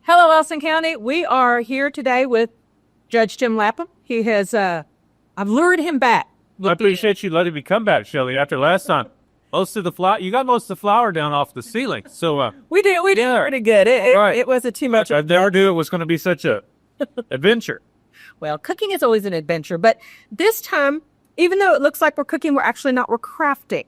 Hello, Elson County. We are here today with Judge Jim Lapham. He has, I've lured him back. I appreciate you letting me come back, Shelley, after last time. You got most of the flour down off the ceiling. So, we did pretty good. It wasn't too much. I never knew it was going to be such a adventure. Well, cooking is always an adventure, but this time, even though it looks like we're cooking, we're actually not. We're crafting.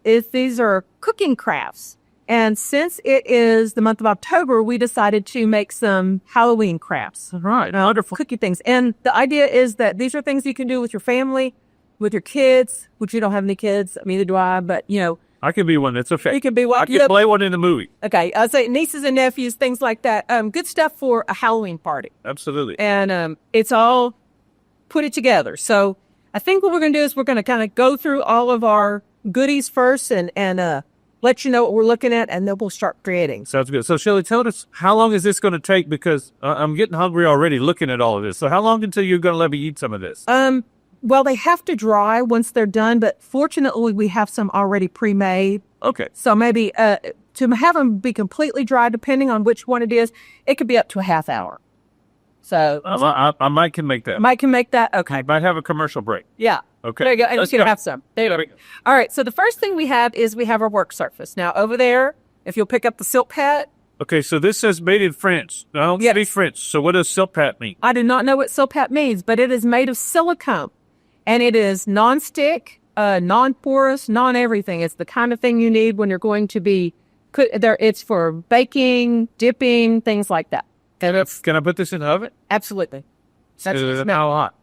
These are cooking crafts. And since it is the month of October, we decided to make some Halloween crafts. All right. Wonderful. Cookie things. And the idea is that these are things you can do with your family, with your kids, which you don't have any kids. Neither do I, but, I can be one. That's okay. You can be one. I can play one in the movie. Okay. I say nieces and nephews, things like that. Good stuff for a Halloween party. Absolutely. And it's all put it together. So I think what we're going to do is we're going to kind of go through all of our goodies first and let you know what we're looking at, and then we'll start creating. Sounds good. So, Shelley, tell us, how long is this going to take? Because I'm getting hungry already looking at all of this. So how long until you're going to let me eat some of this? Well, they have to dry once they're done, but fortunately, we have some already pre-made. Okay. So maybe to have them be completely dry, depending on which one it is, it could be up to a half hour. So I might can make that. Might can make that? Okay. I might have a commercial break. Yeah. Okay. There you go. And you can have some. There you go. All right. So the first thing we have our work surface. Now, over there, if you'll pick up the silk pad. Okay. So this says made in France. I don't speak French. So what does silk pad mean? I do not know what silk pad means, but it is made of silicone. And it is non-stick, non-porous, non-everything. It's the kind of thing you need when you're going to be there. It's for baking, dipping, things like that. Can I put this in the oven? Absolutely. That's how hot?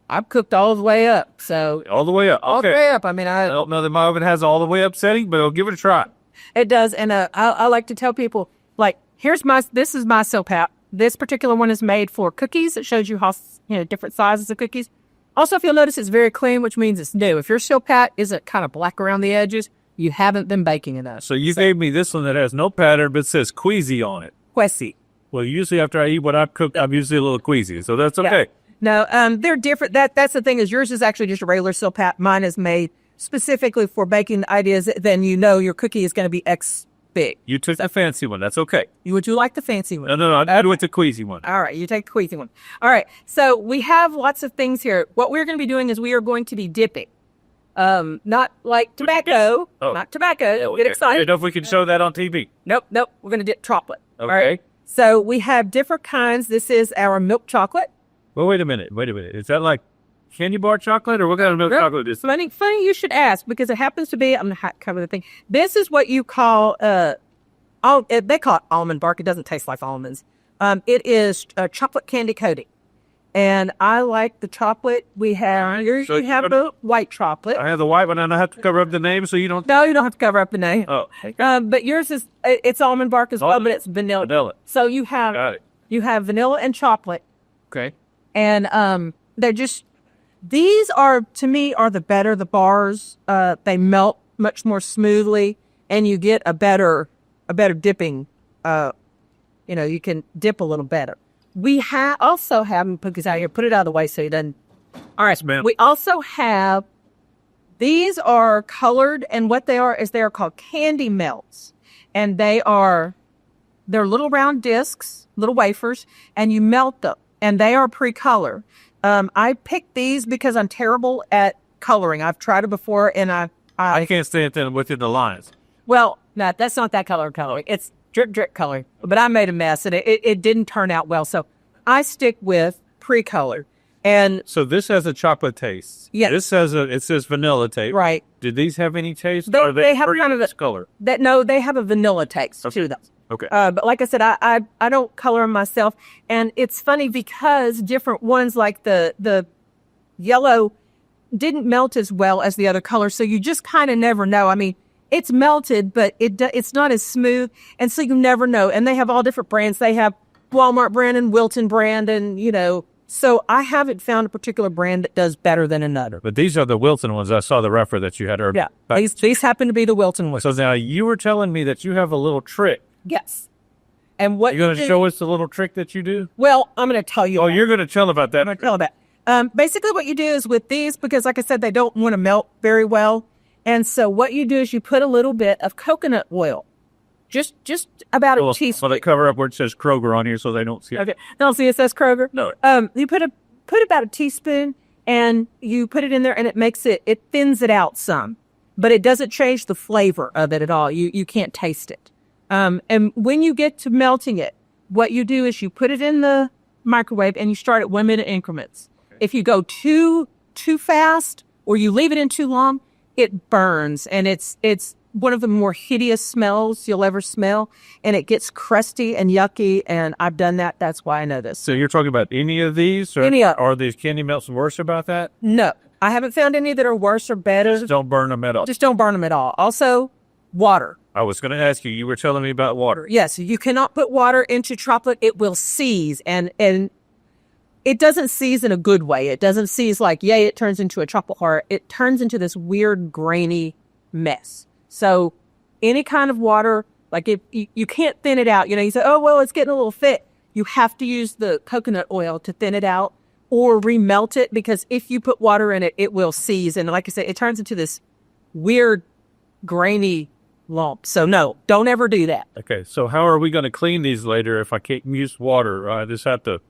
I've cooked all the way up, so all the way up. Okay. All the way up. I mean, I don't know that my oven has all the way up setting, but I'll give it a try. It does, and I like to tell people, like, this is my silk pad. This particular one is made for cookies. It shows you how different sizes of cookies. Also, if you'll notice, it's very clean, which means it's new. If your silk pad isn't kind of black around the edges, you haven't been baking enough. So you gave me this one that has no pattern, but says queasy on it. Queasy. Well, usually after I eat what I've cooked, I'm usually a little queasy, so that's okay. No, they're different. That's the thing is yours is actually just a regular silk pad. Mine is made specifically for baking. The idea is then your cookie is going to be X big. You took the fancy one. That's okay. Would you like the fancy one? No. I'd with the queasy one. All right, you take the queasy one. All right, so we have lots of things here. What we're going to be doing is we are going to be dipping. Not like tobacco. Oh. Not tobacco. Get excited. I don't know if we can show that on TV. Nope. We're going to dip chocolate. Okay. All right? So we have different kinds. This is our milk chocolate. Well, wait a minute. Is that like candy bar chocolate or what kind of milk chocolate is it? Funny you should ask because it happens to be, I'm going to cover the thing. This is what you call, they call it almond bark. It doesn't taste like almonds. It is chocolate candy coating. And I like the chocolate we have. You have the white chocolate. I have the white one and I have to cover up the name so you don't. No, you don't have to cover up the name. Oh. But yours is, it's almond bark as well, but it's vanilla. So you have, Got it. You have vanilla and chocolate. Okay. And they're just, these are, to me, are the better. The bars, they melt much more smoothly and you get a better dipping, you can dip a little better. We also have, put this out here, put it out of the way so you doesn't. All right, ma'am. We also have, these are colored, and what they are is they are called candy melts. And they're little round discs, little wafers, and you melt them. And they are pre-colored. I picked these because I'm terrible at coloring. I've tried it before, and I can't stand them within the lines. Well, no, that's not that coloring. It's drip coloring. But I made a mess, and it didn't turn out well. So I stick with pre-colored. And so this has a chocolate taste. Yes. It says vanilla taste. Right. Did these have any taste? They have kind of a color. No, they have a vanilla taste to them. Okay. But like I said, I don't color them myself. And it's funny because different ones like the yellow didn't melt as well as the other colors. So you just kind of never know. I mean, it's melted, but it's not as smooth. And so you never know. And they have all different brands. They have Walmart brand and Wilton brand and, so I haven't found a particular brand that does better than another. But these are the Wilton ones. I saw the refer that you had earlier. Yeah, these happen to be the Wilton ones. So now you were telling me that you have a little trick. Yes. And what you're going to show us the little trick that you do? Well, I'm going to tell you. Oh, you're going to tell about that. I'm going to tell about basically what you do is with these, because like I said, they don't want to melt very well. And so what you do is you put a little bit of coconut oil Just about a Well, teaspoon. they cover up where it says Kroger on here so they don't see it. Okay. No, see, it says Kroger. No. You put about a teaspoon, and you put it in there, and it thins it out some, but it doesn't change the flavor of it at all. You can't taste it. And when you get to melting it, what you do is you put it in the microwave and you start at 1 minute increments. Okay. If you go too fast or you leave it in too long, it burns, and it's one of the more hideous smells you'll ever smell, and it gets crusty and yucky, and I've done that. That's why I know this. So you're talking about any of these? Or are these candy melts worse about that? No. I haven't found any that are worse or better. Just don't burn them at all. Just don't burn them at all. Also, water. I was going to ask you. You were telling me about water. Yes, you cannot put water into chocolate. It will seize, and it doesn't seize in a good way. It doesn't seize like, yay, it turns into a chocolate heart. It turns into this weird, grainy mess. So any kind of water, like if you can't thin it out, you say, oh, well, it's getting a little thick. You have to use the coconut oil to thin it out or remelt it, because if you put water in it, it will seize. And like I said, it turns into this weird, grainy lump. So no, don't ever do that. Okay, so how are we going to clean these later if I can't use water? I just have to...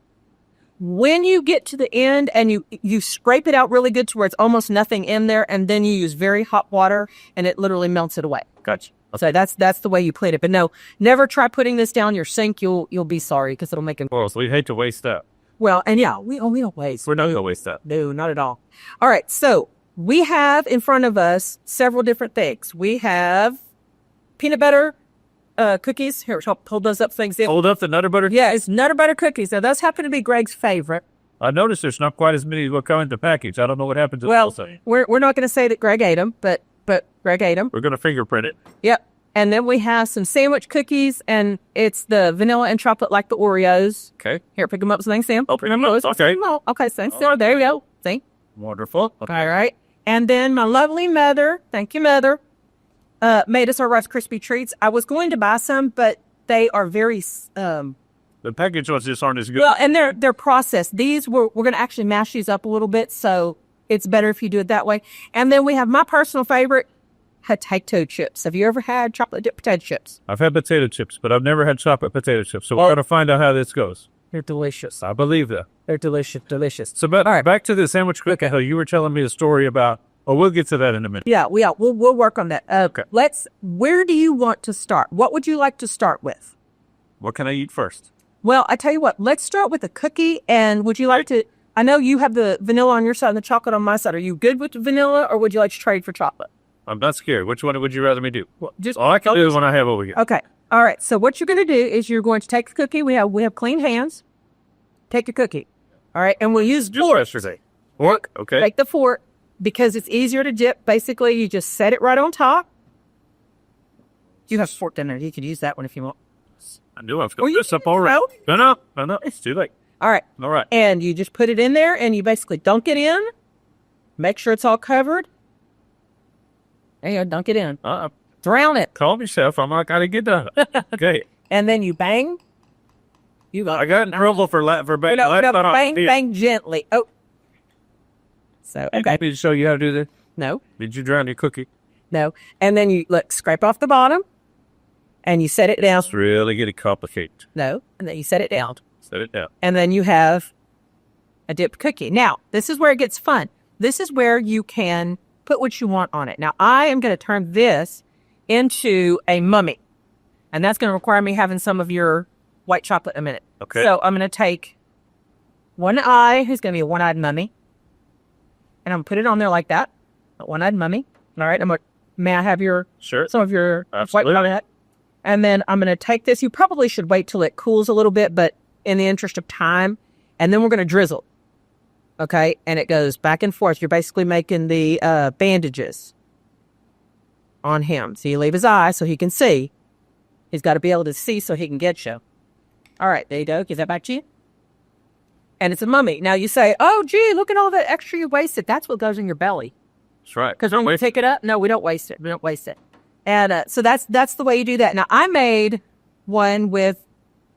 When you get to the end and you scrape it out really good to where it's almost nothing in there, and then you use very hot water and it literally melts it away. Gotcha. So that's the way you clean it. But no, never try putting this down your sink. You'll be sorry, because it'll make it. Well, so we hate to waste that. Well, and yeah, we don't waste. We're not going to waste that. No, not at all. All right, so we have in front of us several different things. We have peanut butter cookies. Here, hold those up things in. Hold up the Nutter Butter? Yeah, it's Nutter Butter cookies. Now, those happen to be Greg's favorite. I noticed there's not quite as many as what come in the package. I don't know what happened to Well, those. we're not going to say that Greg ate them, but Greg ate them. We're going to fingerprint it. Yep. And then we have some sandwich cookies, and it's the vanilla and chocolate like the Oreos. Okay. Here, pick them up so they can see them. Open them up. Okay. Okay, so there we go. See? Wonderful. Okay. All right. And then my lovely mother, thank you, Mother, made us our Rice Krispie Treats. I was going to buy some, but they are very... the package ones just aren't as good. Well, and they're processed. These, we're going to actually mash these up a little bit, so it's better if you do it that way. And then we have my personal favorite, potato chips. Have you ever had chocolate dipped potato chips? I've had potato chips, but I've never had chocolate potato chips. So we're going to find out how this goes. They're delicious. I believe that. They're delicious. So back to the sandwich cookie. Okay. You were telling me a story about... Oh, we'll get to that in a minute. Yeah, we'll work on that. Okay. Where do you want to start? What would you like to start with? What can I eat first? Well, I tell you what, let's start with a cookie. And would you like to... I know you have the vanilla on your side and the chocolate on my side. Are you good with the vanilla, or would you like to trade for chocolate? I'm not scared. Which one would you rather me do? Well, just all I can do is when I have over here. Okay. All right. So what you're going to do is you're going to take the cookie. We have clean hands. Take your cookie. All right. And we'll use fork. Yesterday. Fork? Okay. Take the fork, because it's easier to dip. Basically, you just set it right on top. You have a fork down there. You could use that one if you want. I knew I was going to mess up already. No. It's too late. All right. All right. And you just put it in there, and you basically dunk it in. Make sure it's all covered. There you go. Dunk it in. Drown it. Calm yourself. I'm not going to get done. Okay. And then you bang. I got in trouble for bang. Bang gently. Oh. So, okay. Did I show you how to do this? No. Did you drown your cookie? No. And then you, scrape off the bottom, and you set it down. It's really getting complicated. No. And then you set it down. Set it down. And then you have a dipped cookie. Now, this is where it gets fun. This is where you can put what you want on it. Now, I am going to turn this into a mummy. And that's going to require me having some of your white chocolate in a minute. Okay. So I'm going to take one eye, who's going to be a one-eyed mummy. And I'm going to put it on there like that. A one-eyed mummy. All right. May I have some of your Absolutely. white chocolate? And then I'm going to take this. You probably should wait till it cools a little bit, but in the interest of time. And then we're going to drizzle. Okay. And it goes back and forth. You're basically making the bandages on him. So you leave his eye so he can see. He's got to be able to see so he can get you. All right. There you go. Give that back to you. And it's a mummy. Now you say, oh, gee, look at all that extra you wasted. That's what goes in your belly. That's right. Because when we pick it up, no, we don't waste it. We don't waste it. And so that's the way you do that. Now, I made one with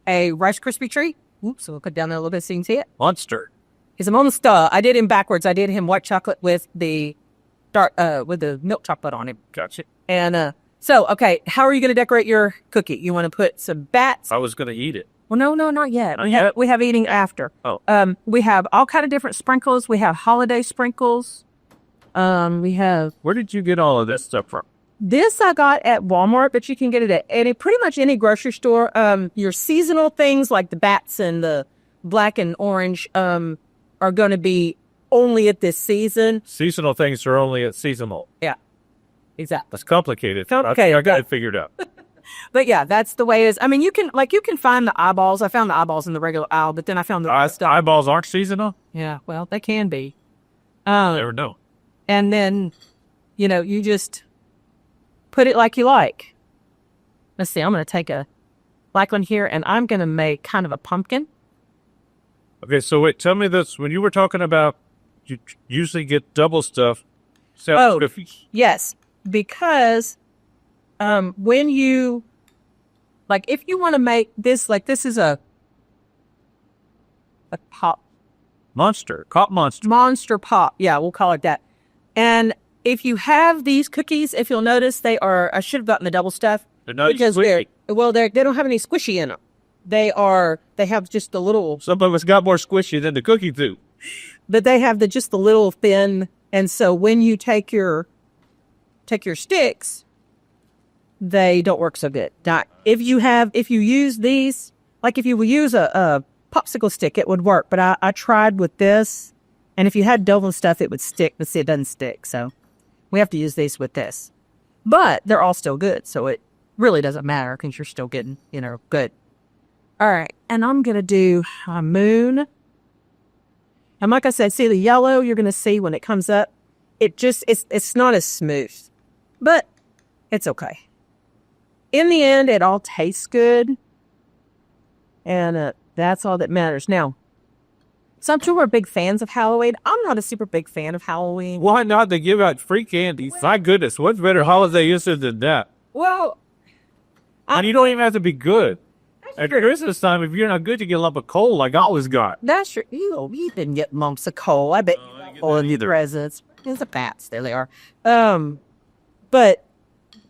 a Rice Krispie treat. Oops, so we'll cut down there a little bit so you can see it. Monster. He's a monster. I did him backwards. I did him white chocolate with the milk chocolate on him. Gotcha. And So, okay, how are you going to decorate your cookie? You want to put some bats? I was going to eat it. Well, no, not yet. Not yet? We have eating after. Oh. We have all kind of different sprinkles. We have holiday sprinkles. We have Where did you get all of this stuff from? this I got at Walmart, but you can get it at pretty much any grocery store. Your seasonal things like the bats and the black and orange are going to be only at this season. Seasonal things are only at seasonal. Yeah, exactly. That's complicated. Complicated, I got yeah. it figured out. But yeah, that's the way it is. I mean, you can find the eyeballs. I found the eyeballs in the regular aisle, but then I found the stuff. Eyeballs aren't seasonal? Yeah, well, they can be. Never know. And then, you just put it like you like. Let's see, I'm going to take a black one here, and I'm going to make kind of a pumpkin. Okay, so wait, tell me this. When you were talking about you usually get double stuff. So Yes, because when you, like, if you want to make this, like, this is a pop. Cop monster. Monster pop. Yeah, we'll call it that. And if you have these cookies, if you'll notice, I should have gotten the double stuff. They're not because squishy. they don't have any squishy in them. They have just the little. Some of us got more squishy than the cookie do. But they have just the little thin. And so when you take your sticks, they don't work so good. Now, if you use these, like if you would use a popsicle stick, it would work. But I tried with this, and if you had dough and stuff, it would stick. But see, it doesn't stick. So we have to use these with this. But they're all still good, so it really doesn't matter because you're still getting, good. All right, and I'm going to do a moon. And like I said, see the yellow you're going to see when it comes up? It's not as smooth, but it's okay. In the end, it all tastes good, and that's all that matters. Now, some people are big fans of Halloween. I'm not a super big fan of Halloween. Why not? They give out free candy. My goodness, what's better holiday issue than that? Well, And you don't even have to be good. At Christmas time, if you're not good, you get a lump of coal like I always got. that's true. You didn't get lumps of coal. I bet you got either. presents. It's the bats. There they are. But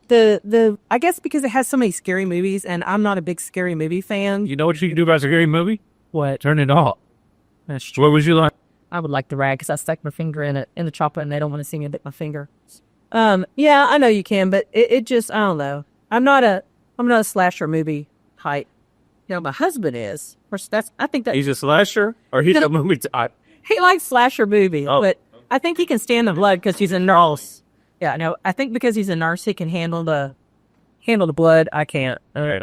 the I guess because it has so many scary movies, and I'm not a big scary movie fan. You know what you can do about a scary movie? What? Turn it off. That's true. What would you like? I would like the rag because I stuck my finger in the chopper, and they don't want to see me lick my finger. Yeah, I know you can, but it just, I don't know. I'm not a slasher movie hype. My husband is. Of course, I think that He's a slasher or he's a movie type? he likes slasher movies, Oh. but I think he can stand the blood because he's a nurse. Yeah, no, I think because he's a nurse, he can handle the blood. I can't. All right,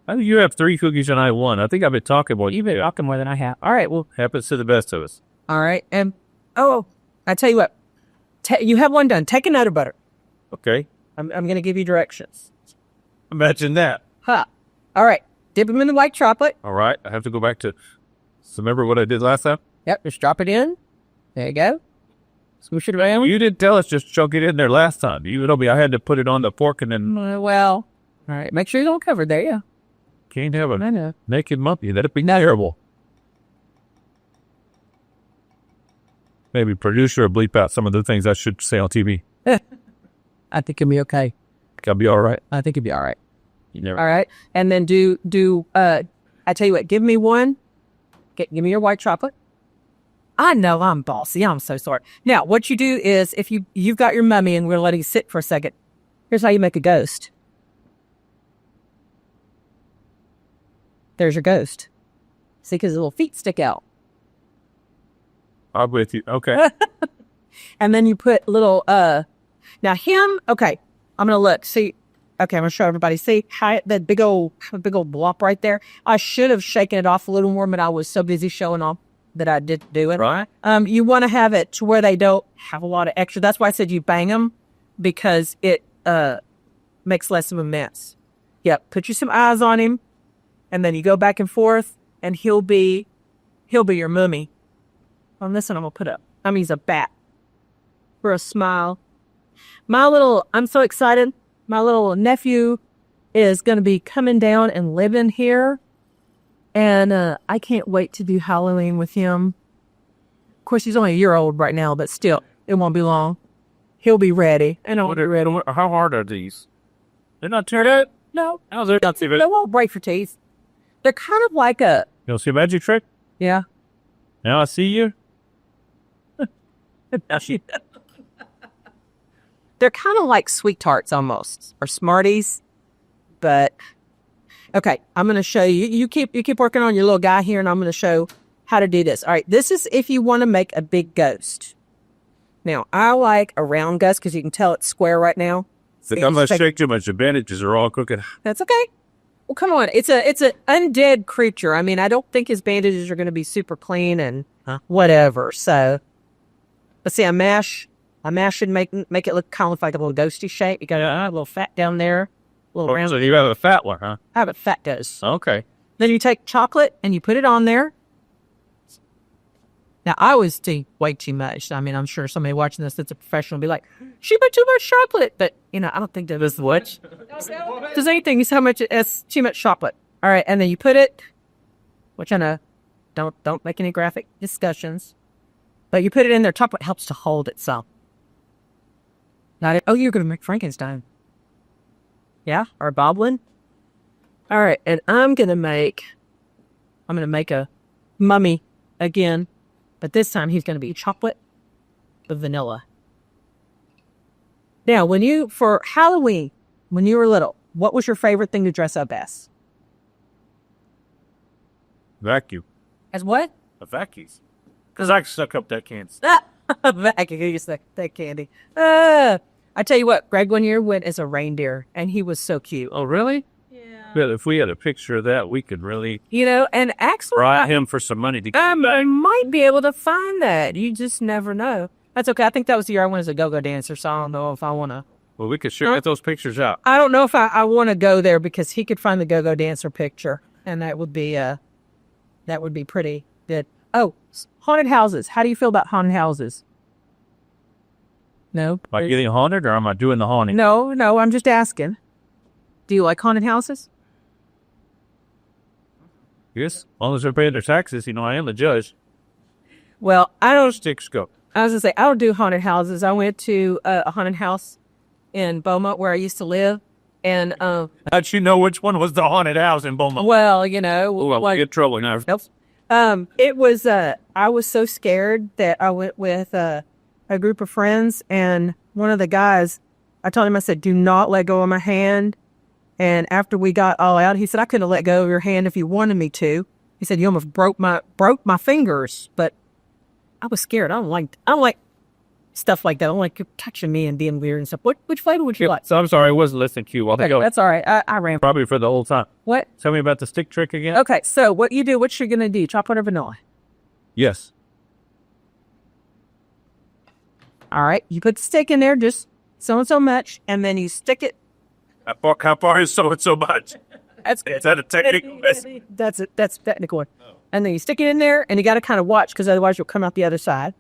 I think you have 3 cookies and I have 1. I think I've been talking more. You've been talking more than I have. All right, well, Happens to the best of us. all right, and I tell you what, you have one done. Take another butter. Okay, I'm going to give you directions. imagine that. All right, dip them in the white chocolate. All right, I have to go back to. So remember what I did last time? Yep, just drop it in. There you go. Swoosh it around. You didn't tell us just chunk it in there last time. You told me I had to put it on the fork and then Well, all right, make sure you don't cover there. Yeah, can't have I a know. naked monkey. That'd be terrible. Maybe producer will bleep out some of the things I should say on TV. I think it'll be okay. I'll be all right. I think it'll be all right. You never. All right, and then I tell you what, give me one. Give me your white chocolate. I know I'm bossy. I'm so sorry. Now, what you do is, if you've got your mummy and we're letting it sit for a second, here's how you make a ghost. There's your ghost. See, because his little feet stick out. I'm with you. Okay. And then you put little, now him, okay, I'm going to look. See, okay, I'm going to show everybody. See, that big old blop right there? I should have shaken it off a little more, but I was so busy showing off that I didn't do it. Right. You want to have it to where they don't have a lot of extra. That's why I said you bang them, because it makes less of a mess. Yep. Put you some eyes on him, and then you go back and forth, and he'll be your mummy. On this one, I'm gonna put up. He's a bat for a smile. I'm so excited. My little nephew is gonna be coming down and living here. And I can't wait to do Halloween with him. Of course, he's only a year old right now, but still, it won't be long. He'll be ready. And I'll be ready. How hard are these? They're not turned out? No. How's it? Not too bad. They won't break your teeth. They're kind of like a... You'll see a magic trick? Yeah. Now I see you. They're kind of like sweet tarts almost, or Smarties, but okay. I'm going to show you. You keep working on your little guy here, and I'm going to show how to do this. All right, this is if you want to make a big ghost. Now I like a round ghost because you can tell it's square right now. I'm going to shake too much. The bandages are all crooked. That's okay. Well, come on. It's an undead creature. I mean, I don't think his bandages are going to be super clean and whatever. So, let's see. I mash should make it look kind of like a little ghosty shape. You got a little fat down there, a little round. So you have a fat one, huh? I have a fat ghost. Okay. Then you take chocolate and you put it on there. Now, I always do way too much. I mean, I'm sure somebody watching this that's a professional will be like, she put too much chocolate. But, I don't think that is what. Does anything is how much it's too much chocolate. All right. And then you put it, which I know, don't make any graphic discussions. But you put it in there. Chocolate helps to hold itself. You're going to make Frankenstein. Yeah? Or a boblin. All right. And I'm going to make a mummy again. But this time he's going to be chocolate with vanilla. Now, for Halloween, when you were little, what was your favorite thing to dress up as? Vacuum. As what? A vacuum. Because I suck up that candy. Vacuum. You suck that candy. I tell you what, Greg one year went as a reindeer, and he was so cute. Oh, really? Yeah. But if we had a picture of that, we could really and actually... bribe him for some money. I might be able to find that. You just never know. That's okay. I think that was the year I went as a go-go dancer, so I don't know if I want to... Well, we could sure get those pictures out. I don't know if I want to go there because he could find the go-go dancer picture, and that would be pretty good. Oh, haunted houses. How do you feel about haunted houses? No? Am I getting haunted or am I doing the haunting? No, I'm just asking. Do you like haunted houses? Yes. As long as they're paying their taxes, I am the judge. Well, I don't... Sticks go. I was going to say, I don't do haunted houses. I went to a haunted house in Beaumont where I used to live. And, how'd you know which one was the haunted house in Beaumont? Well, I'll get trouble now. Nope. It was, I was so scared that I went with a group of friends, and one of the guys, I told him, I said, do not let go of my hand. And after we got all out, he said, I couldn't have let go of your hand if you wanted me to. He said, you almost broke my fingers, but I was scared. I don't like stuff like that. I don't like you touching me and being weird and stuff. Which flavor would you like? So I'm sorry, I wasn't listening to you. Okay, that's all right. I ran. Probably for the whole time. What? Tell me about the stick trick again. Okay, so what you're going to do, chocolate or vanilla? Yes. All right, you put the stick in there, just so and so much, and then you stick it. How far is so and so much? That's good. Is that a technical? That's it. That's a technical one. Oh. And then you stick it in there, and you got to kind of watch because otherwise you'll come out the other side.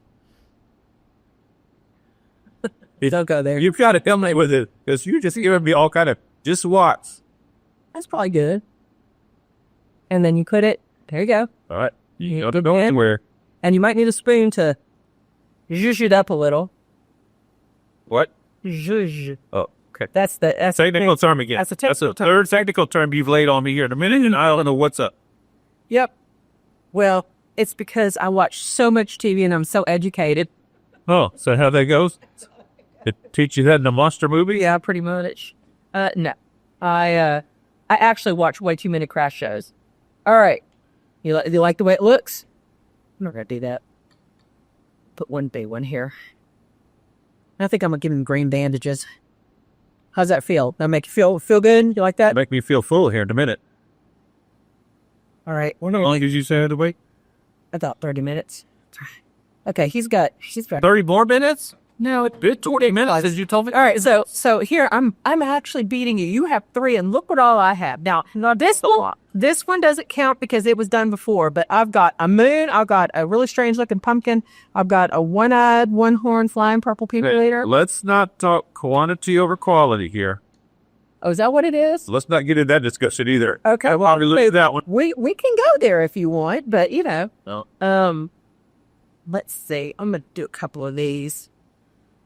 Don't go there. You've got to help me with it because you just giving me all kind of just watch. That's probably good. And then you put it. There you go. All right. You don't go anywhere. And you might need a spoon to zhuzh it up a little. What? Zhuzh. Oh, okay. That's technical term again. That's a technical term. Third technical term you've laid on me here in a minute, and I don't know what's up. Yep. Well, it's because I watch so much TV and I'm so educated. Oh, so how that goes? It teach you that in a monster movie? Yeah, pretty much. No. I actually watch way too many crash shows. All right. You like the way it looks? I'm not going to do that. Put one big one here. I think I'm going to give him green bandages. How's that feel? That make you feel good? You like that? Make me feel full here in a minute. All right. How long did you say I had to wait? I thought 30 minutes. Okay, he's got 30 more minutes? No, it's 20 minutes, as you told me. All right, so here I'm actually beating you. You have 3, and look what all I have. Now this one doesn't count because it was done before. But I've got a moon. I've got a really strange looking pumpkin. I've got a one-eyed, one-horned flying purple people eater. Let's not talk quantity over quality here. Oh, is that what it is? Let's not get into that discussion either. Okay, I'll probably lose that one. We can go there if you want, but No. let's see. I'm gonna do a couple of these.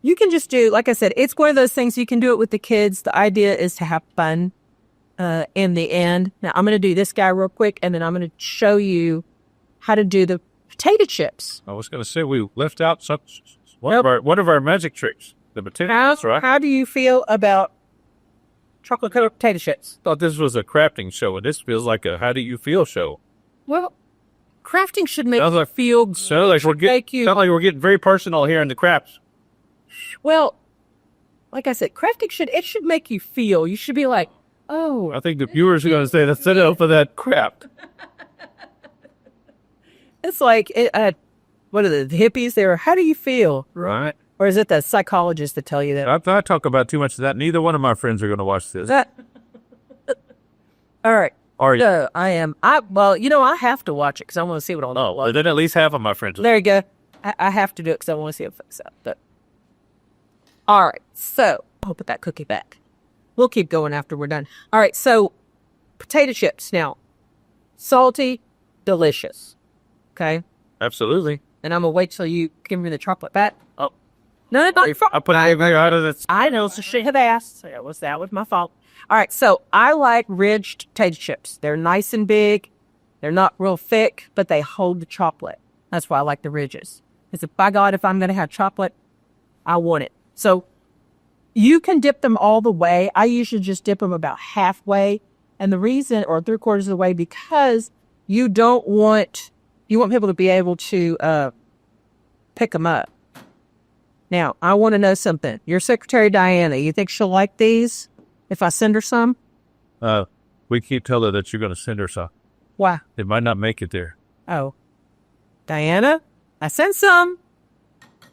you can just do, like I said, it's one of those things you can do it with the kids. The idea is to have fun in the end. Now, I'm going to do this guy real quick, and then I'm going to show you how to do the potato chips. I was going to say we left out one of our magic tricks. The potato chips, right? How do you feel about chocolate covered potato chips? Thought this was a crafting show, and this feels like a how do you feel show. Well, crafting should make you feel. Sounds like we're getting very personal here in the crafts. Well, like I said, crafting should make you feel. You should be like, oh. I think the viewers are going to say that's enough for that crap. It's like, what are the hippies there? How do you feel? Right. Or is it the psychologists that tell you that? I talk about too much of that. Neither one of my friends are going to watch this. All right. Are you? So I am. Well, I have to watch it because I want to see what all. Oh, well, then at least half of my friends. There you go. I have to do it because I want to see it fix out. But all right. So I'll put that cookie back. We'll keep going after we're done. All right. So potato chips now, salty, delicious. Okay. Absolutely. And I'm gonna wait till you give me the chocolate back. Oh. No, it's not your fault. I put it out of this. I know, so she had asked. So that was my fault. All right, so I like ridged potato chips. They're nice and big. They're not real thick, but they hold the chocolate. That's why I like the ridges. Because by God, if I'm going to have chocolate, I want it. So you can dip them all the way. I usually just dip them about halfway. And the reason, or 3/4 of the way, because you want people to be able to pick them up. Now, I want to know something. Your secretary, Diana, you think she'll like these if I send her some? We keep telling her that you're going to send her some. Why? It might not make it there. Oh. Diana, I sent some.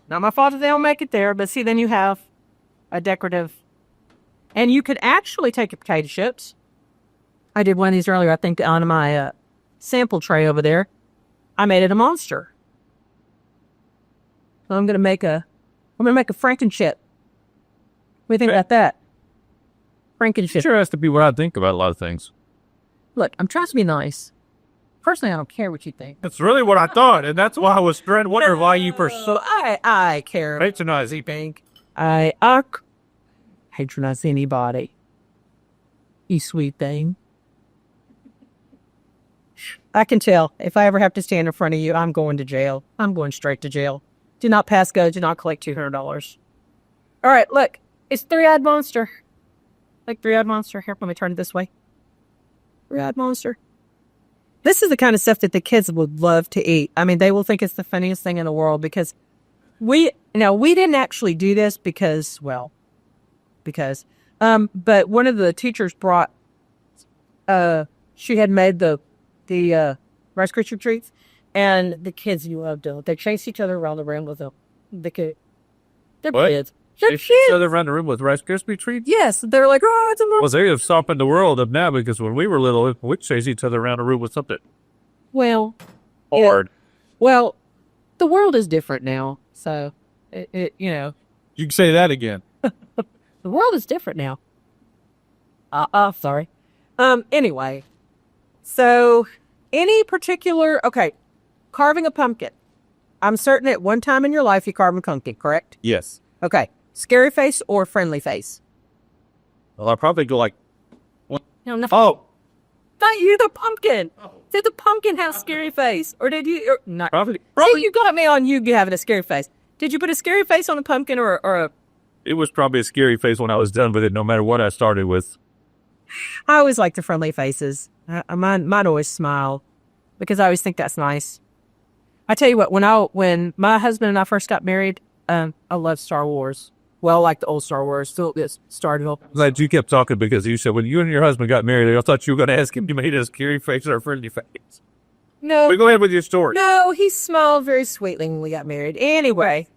Not my fault if they don't make it there, but see, then you have a decorative. And you could actually take your potato chips. I did one of these earlier, I think, on my sample tray over there. I made it a monster. So I'm going to make a Frankenchip. What do you think about that? Frankenchip. Sure has to be what I think about a lot of things. Look, I'm trying to be nice. Personally, I don't care what you think. That's really what I thought, and that's why I was trying to wonder why you pursue. I care. Patronize, Pink. I patronize anybody. You sweet thing. I can tell. If I ever have to stand in front of you, I'm going to jail. I'm going straight to jail. Do not pass go. Do not collect $200. All right, look. It's three-eyed monster. Like three-eyed monster. Here, let me turn it this way. Three-eyed monster. This is the kind of stuff that the kids would love to eat. I mean, they will think it's the funniest thing in the world because we didn't actually do this because, but one of the teachers brought, she had made the Rice Krispie Treats, and the kids loved them. They chased each other around the room with them. They're kids. They chased each other around the room with Rice Krispie Treats? Yes, they're like, oh, it's a monster. Well, they have softened the world up now because when we were little, we'd chase each other around the room with something hard. Yeah. Well, the world is different now, so it You can say that again. The world is different now. Sorry. Anyway, so any particular, carving a pumpkin. I'm certain at one time in your life you carved a pumpkin, correct? Yes. Okay. Scary face or friendly face? Well, I'll probably go like... No. Oh! Not you, the pumpkin. Oh. Did the pumpkin have a scary face? Or did you... not Probably. See, you got me on you having a scary face. Did you put a scary face on a pumpkin or a... It was probably a scary face when I was done with it, no matter what I started with. I always like the friendly faces. Mine always smile because I always think that's nice. I tell you what, when my husband and I first got married, I loved Star Wars. Well, like the old Star Wars, still this Star Wars. Glad you kept talking because you said when you and your husband got married, I thought you were going to ask him if you made a scary face or a friendly face. No. But go ahead with your story. No, he smiled very sweetly when we got married. Anyway,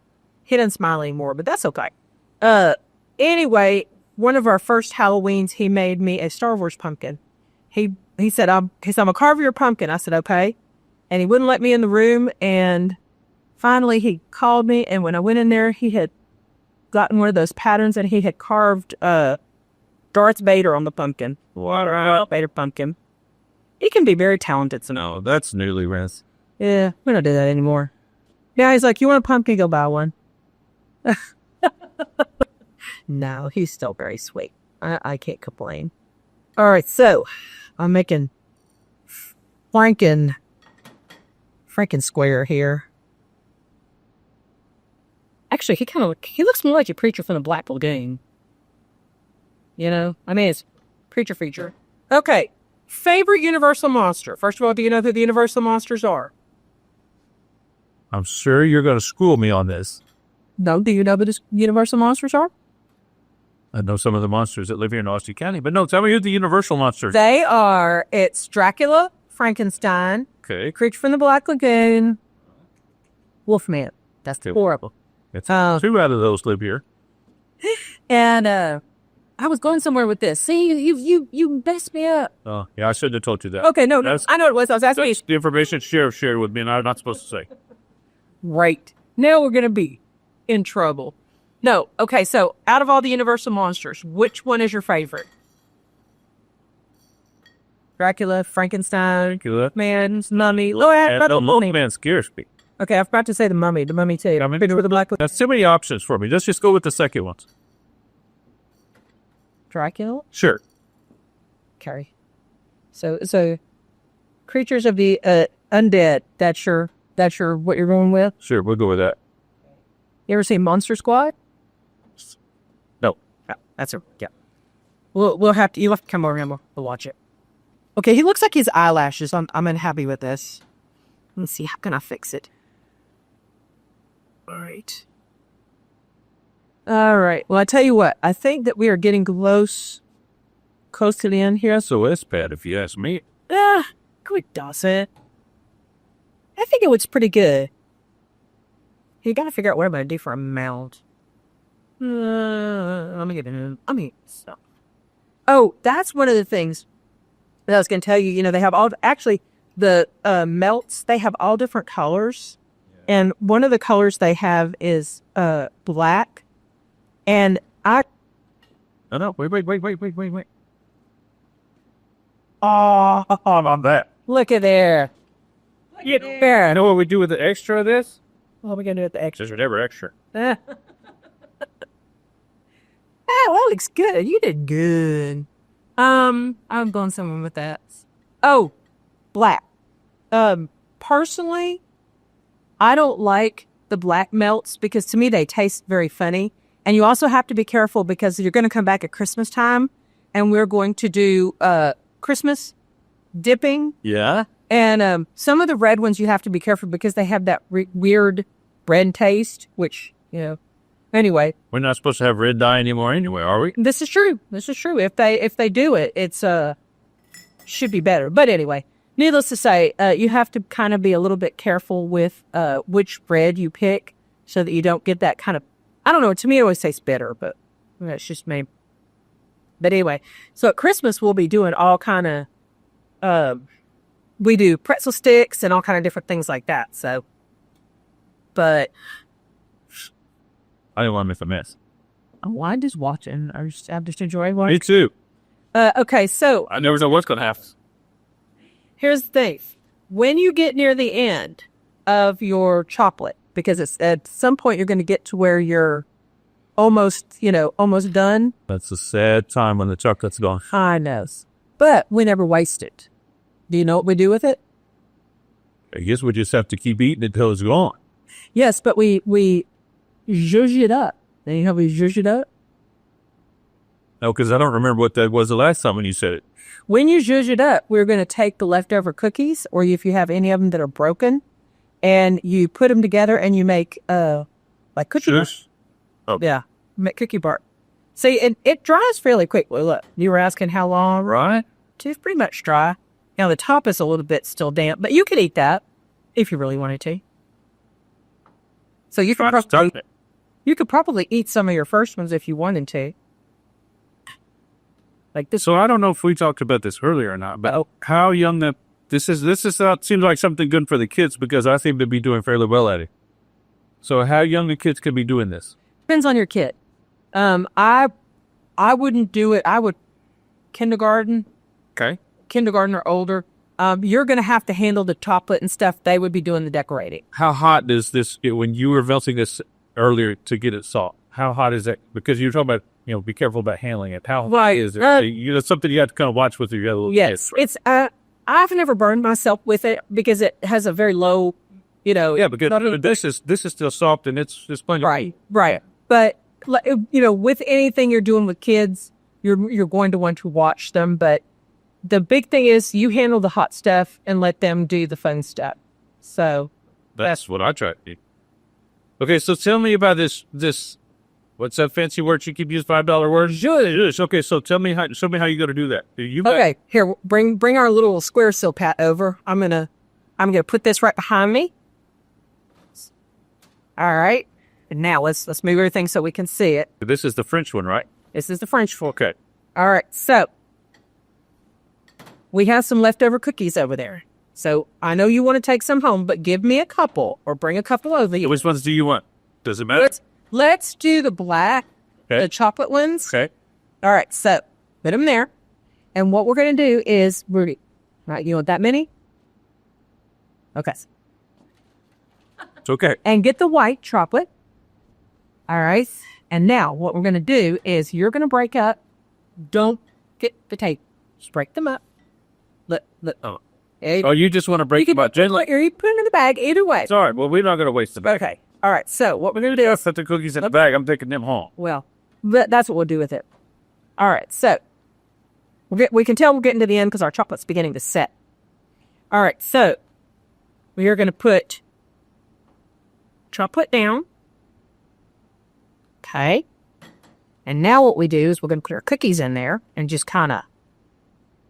he doesn't smile anymore, but that's okay. Anyway, one of our first Halloweens, he made me a Star Wars pumpkin. He said, I'm going to carve your pumpkin. I said, okay. And he wouldn't let me in the room. And finally he called me. And when I went in there, he had gotten one of those patterns and he had carved, Darth Vader on the pumpkin. What? Darth Vader pumpkin. He can be very talented. So no, that's newlyweds. Yeah, we don't do that anymore. Yeah, he's like, you want a pumpkin? Go buy one. No, he's still very sweet. I can't complain. All right, so I'm making Franken Square here. Actually, he looks more like a creature from the Black Lagoon. You know, I mean, it's creature feature. Okay, favorite Universal monster. First of all, do you know who the Universal monsters are? I'm sure you're going to school me on this. No, do you know who the Universal monsters are? I know some of the monsters that live here in Austin County, but no, tell me who the Universal monsters. It's Dracula, Frankenstein, Okay. Creature from the Black Lagoon, Wolfman. That's horrible. It's 2 out of those live here. And I was going somewhere with this. See, you messed me up. Oh, yeah, I shouldn't have told you that. Okay, no, I know what it was. I was asking you. That's the information Sheriff shared with me, and I'm not supposed to say. Right. Now we're going to be in trouble. No. Okay, so out of all the Universal monsters, which one is your favorite? Dracula, Frankenstein, Man's Mummy. Man scares me. Okay, I was about to say the Mummy too. Creature with the Black Lagoon. That's too many options for me. Let's just go with the second ones. Dracula? Sure. Okay. So creatures of the undead, that's your what you're going with? Sure, we'll go with that. You ever seen Monster Squad? No. That's yeah. You'll have to come over and we'll watch it. Okay, he looks like his eyelashes. I'm unhappy with this. Let's see, how can I fix it? All right. Well, I tell you what, I think that we are getting close to the end here. So it's bad if you ask me. Good does it. I think it was pretty good. You gotta figure out what I'm gonna do for a mount. Let me get in. Stop. Oh, that's one of the things that I was gonna tell you. You know, they have the melts. They have all different colors, and one of the colors they have is black. And No, wait. Oh, on that. Look at there. You know what we do with the extra of this? What are we gonna do with the extra? There's never extra. That looks good. You did good. I'm going somewhere with that. Oh, black. Personally, I don't like the black melts because to me they taste very funny. And you also have to be careful because you're going to come back at Christmas time and we're going to do Christmas dipping. Yeah. And some of the red ones you have to be careful because they have that weird red taste, which, you know, anyway. We're not supposed to have red dye anymore anyway, are we? This is true. If they do it, it's should be better. But anyway, needless to say, you have to kind of be a little bit careful with which bread you pick so that you don't get that kind of, I don't know, to me it always tastes bitter, but that's just me. But anyway, so at Christmas we'll be doing all kind of, we do pretzel sticks and all kind of different things like that. So, but I didn't want to miss a mess. Oh, I'm just watching. I'm just enjoying watching. Me too. Okay, so I never know what's going to happen. Here's the thing. When you get near the end of your chocolate, because it's at some point you're going to get to where you're almost done. That's a sad time when the chocolate's gone. I know. But we never waste it. Do you know what we do with it? I guess we just have to keep eating it until it's gone. Yes, but we zhuzh it up. Then you know how we zhuzh it up? No, because I don't remember what that was the last time when you said it. When you zhuzh it up, we're going to take the leftover cookies, or if you have any of them that are broken, and you put them together and you make like cookie bar. Oh. Yeah, make cookie bar. See, it dries fairly quickly. Look, you were asking how long? Right. It's pretty much dry. Now the top is a little bit still damp, but you could eat that if you really wanted to. So you could probably eat some of your first ones if you wanted to. Like this. So I don't know if we talked about this earlier or not, but how young this seems like something good for the kids because I seem to be doing fairly well at it. So how young the kids could be doing this? Depends on your kid. I wouldn't do it. I would kindergarten. Okay. Kindergarten or older. You're going to have to handle the chocolate and stuff. They would be doing the decorating. How hot is this when you were melting this earlier to get it soft? how hot is that? Because you're talking about, be careful about handling it. How hot Right. is it? Something you have to kind of watch with your little Yes. kids. Right? It's, I've never burned myself with it because it has a very low, Yeah, because this is still soft and it's plenty. Right. But, with anything you're doing with kids, you're going to want to watch them. But the big thing is you handle the hot stuff and let them do the fun stuff. So that's what I try to do. Okay, so tell me about this. What's that fancy word you keep using? $5 word? Zhush. Okay, so show me how you're going to do that. Okay, here, bring our little square seal pat over. I'm gonna put this right behind me. All right, and now let's move everything so we can see it. This is the French one, right? This is the French one. Okay. All right, so we have some leftover cookies over there. So I know you want to take some home, but give me a couple or bring a couple over. Which ones do you want? Does it matter? Let's do the black, the chocolate ones. Okay. All right, so put them there. And what we're going to do is, you want that many? Okay. It's okay. And get the white chocolate. All right. And now what we're going to do is you're going to break up. Don't get the tape. Just break them up. Look. Oh, you just want to break them up gently? Or you put them in the bag. Either way. It's all right. Well, we're not going to waste the bag. Okay. All right. So what we're going to do is put the cookies in the bag. I'm taking them home. Well, that's what we'll do with it. All right. So we can tell we're getting to the end because our chocolate's beginning to set. All right. So we are going to put chocolate down. Okay. And now what we do is we're going to put our cookies in there and just kind of,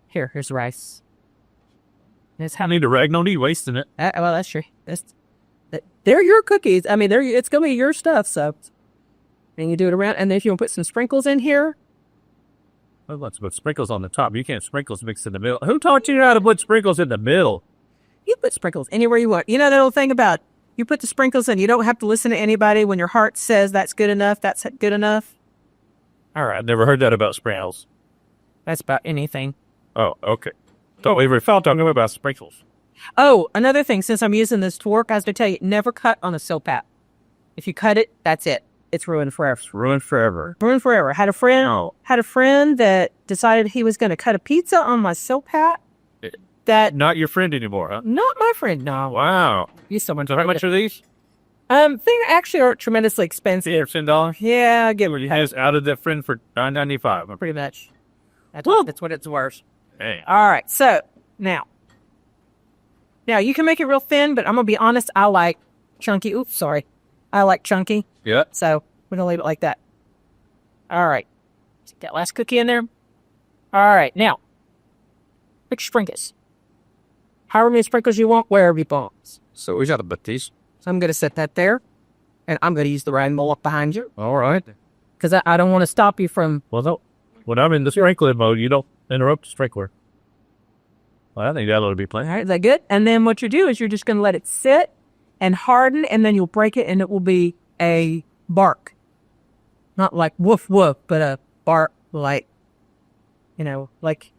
here's the rice. I need a rag. No need wasting it. Well, that's true. They're your cookies. I mean, it's going to be your stuff. So, and you do it around. And then if you want to put some sprinkles in here. Well, let's put sprinkles on the top. You can't sprinkles mixed in the middle. Who taught you how to put sprinkles in the middle? You put sprinkles anywhere you want. You know that old thing about you put the sprinkles in. You don't have to listen to anybody when your heart says that's good enough. That's good enough. All right. I've never heard that about sprinkles. That's about anything. Oh, okay. So we were talking about sprinkles. Oh, another thing, since I'm using this torque, I have to tell you, never cut on a sill pat. If you cut it, that's it. It's ruined forever. It's ruined forever. Ruined forever. Had a friend that decided he was going to cut a pizza on my sill pat. Not your friend anymore, huh? Not my friend, no. Wow. So how much are these? They actually aren't tremendously expensive. Yeah, $10? Yeah, I'll give it. You just outed that friend for $9.95. Pretty much. That's what it's worth. Hey. All right, so now you can make it real thin, but I'm going to be honest, I like chunky. Oops, sorry. I like chunky. Yeah. So we're going to leave it like that. All right. Stick that last cookie in there. All right, now, pick sprinkles. However many sprinkles you want, wherever you want. So we got to put these. So I'm going to set that there, and I'm going to use the rainbow up behind you. All right. Because I don't want to stop you from... Well, no. When I'm in the sprinkler mode, you don't interrupt the sprinkler. Well, I think that ought to be plenty. All right, is that good? And then what you do is you're just going to let it sit and harden, and then you'll break it, and it will be a bark. Not like woof woof, but a bark like, like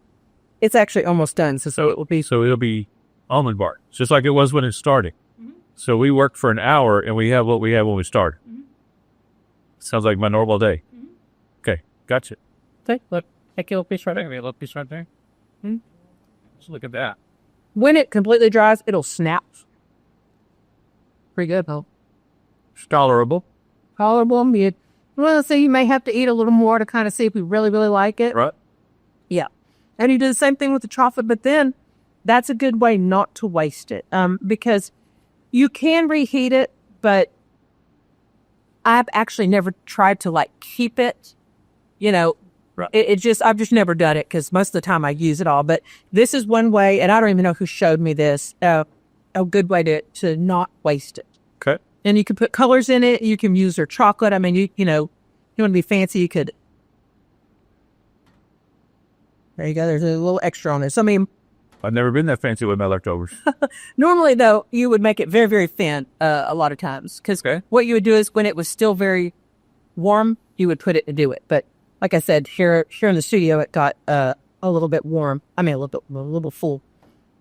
it's actually almost done. So it will be. So it'll be almond bark, just like it was when it started. Mm-hmm. So we worked for an hour, and we have what we have when we started. Mm-hmm. Sounds like my normal day. Mm-hmm. Okay, gotcha. Okay, look, take a little piece right there. A little piece right there. Mm-hmm. Let's look at that. When it completely dries, it'll snap. Pretty good, though. It's tolerable. Tolerable. So you may have to eat a little more to kind of see if we really, really like it. Right. Yeah. And you do the same thing with the chocolate, but then that's a good way not to waste it. Because you can reheat it, but I've actually never tried to keep it, Right. I've just never done it because most of the time I use it all. But this is one way, and I don't even know who showed me this, a good way to not waste it. Okay. And you can put colors in it. You can use their chocolate. I mean, you want to be fancy, you could. There you go. There's a little extra on there. So, I mean, I've never been that fancy with my leftovers. Normally, though, you would make it very, very thin a lot of times. Because what you would do is when it was still very warm, you would put it to do it. But like I said, here in the studio, it got a little bit warm. I mean, a little full.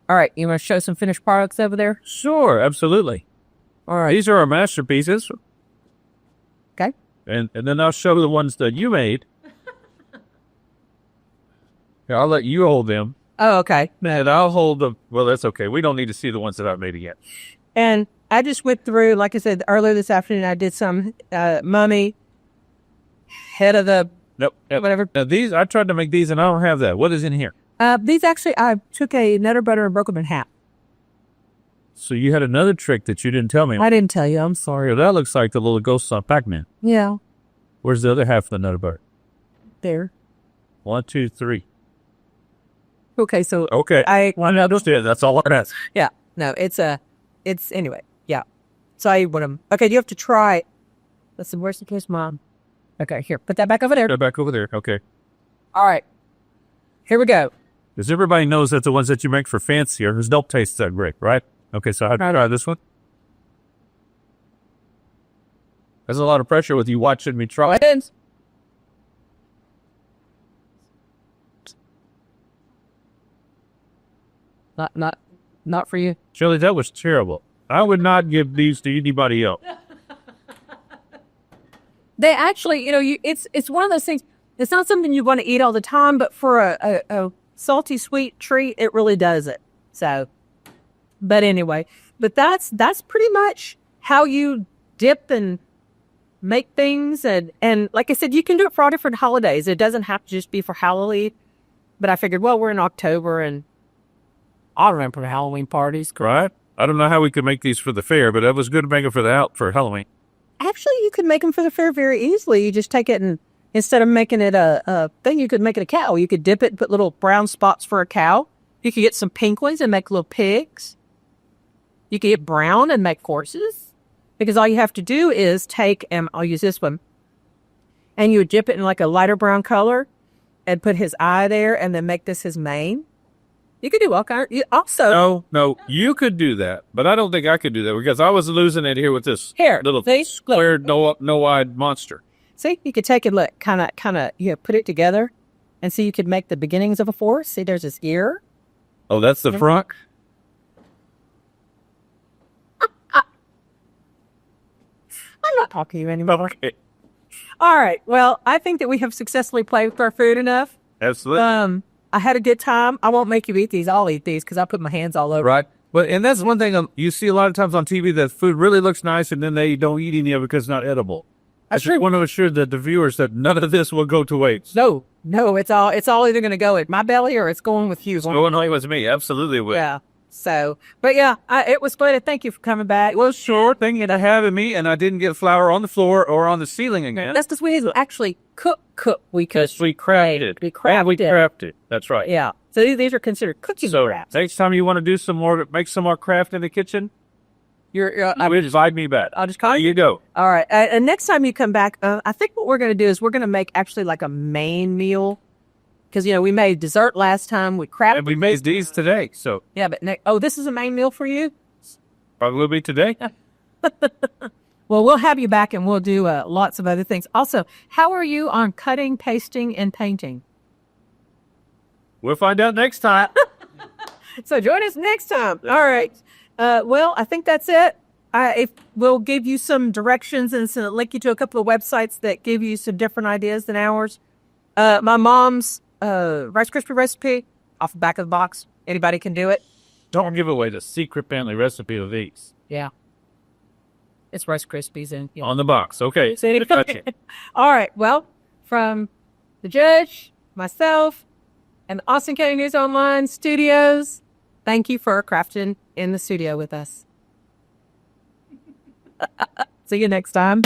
All right. You want to show some finished products over there? Sure. Absolutely. All right. These are our masterpieces. Okay. And then I'll show the ones that you made. Here, I'll let you hold them. Oh, okay. And I'll hold them. Well, that's okay. We don't need to see the ones that I've made yet. And I just went through, like I said, earlier this afternoon, I did some mummy, head of the Nope. whatever. Now these, I tried to make these and I don't have that. What is in here? These actually, I took a Nutter Butter and broke them in half. So you had another trick that you didn't tell me. I didn't tell you. I'm sorry. Well, that looks like the little ghosts on Pac-Man. Yeah. Where's the other half of the Nutter Butter? There. 1, 2, 3. Okay, so Okay. I understand. That's all I ask. yeah. No, it's anyway. Yeah. So I want them. Okay, you have to try. Listen, where's the kiss, Mom? Okay, here. Put that back over there. Go back over there. Okay. All right. Here we go. Because everybody knows that the ones that you make for fancier don't taste that great, right? Okay, so I'll try this one. There's a lot of pressure with you watching me try. Go ahead. Not for you. Shelley, that was terrible. I would not give these to anybody else. They actually, it's one of those things. It's not something you want to eat all the time, but for a salty sweet treat, it really does it. So, but anyway, but that's pretty much how you dip and make things, and like I said, you can do it for all different holidays. It doesn't have to just be for Halloween. But I figured, well, we're in October, and I remember the Halloween parties. Right? I don't know how we could make these for the fair, but it was good to make it for Halloween. Actually, you could make them for the fair very easily. You just take it and instead of making it a thing, you could make it a cow. You could dip it and put little brown spots for a cow. You could get some pink ones and make little pigs. You could get brown and make horses. Because all you have to do is take, and I'll use this one, and you would dip it in like a lighter brown color and put his eye there and then make this his mane. You could do all kinds. Also, No, you could do that, but I don't think I could do that because I was losing it here with this little squared, no-eyed monster. See, you could take it, look, kind of, put it together, and see, you could make the beginnings of a horse. See, there's his ear. Oh, that's the front? I'm not talking to you anymore. Okay. All right. Well, I think that we have successfully played with our food enough. Absolutely. I had a good time. I won't make you eat these. I'll eat these because I put my hands all over. Right. And that's one thing you see a lot of times on TV, that food really looks nice and then they don't eat any of it because it's not edible. I just want to assure the viewers that none of this will go to waste. No, it's all either going to go in my belly or it's going with you. It's going away with me. Absolutely it will. Yeah. So, but yeah, it was fun. Thank you for coming back. Well, sure. Thank you for having me. And I didn't get flour on the floor or on the ceiling again. That's because we actually cook. We crafted. We crafted. That's right. Yeah. So these are considered cookies. So next time you want to do make some more craft in the kitchen, invite me back. I'll just call you. There you go. All right. And next time you come back, I think what we're going to do is we're going to make actually like a main meal. Because, we made dessert last time. We crafted. And we made these today. So yeah, but this is a main meal for you? Probably will be today. Well, we'll have you back and we'll do lots of other things. Also, how are you on cutting, pasting, and painting? We'll find out next time. So join us next time. All right. Well, I think that's it. We'll give you some directions and link you to a couple of websites that give you some different ideas than ours. My mom's Rice Krispie recipe off the back of the box. Anybody can do it. Don't give away the secret family recipe of these. Yeah. It's Rice Krispies on the box. Okay. Gotcha. All right. Well, from the judge, myself, and the Austin County News Online studios, thank you for crafting in the studio with us. See you next time.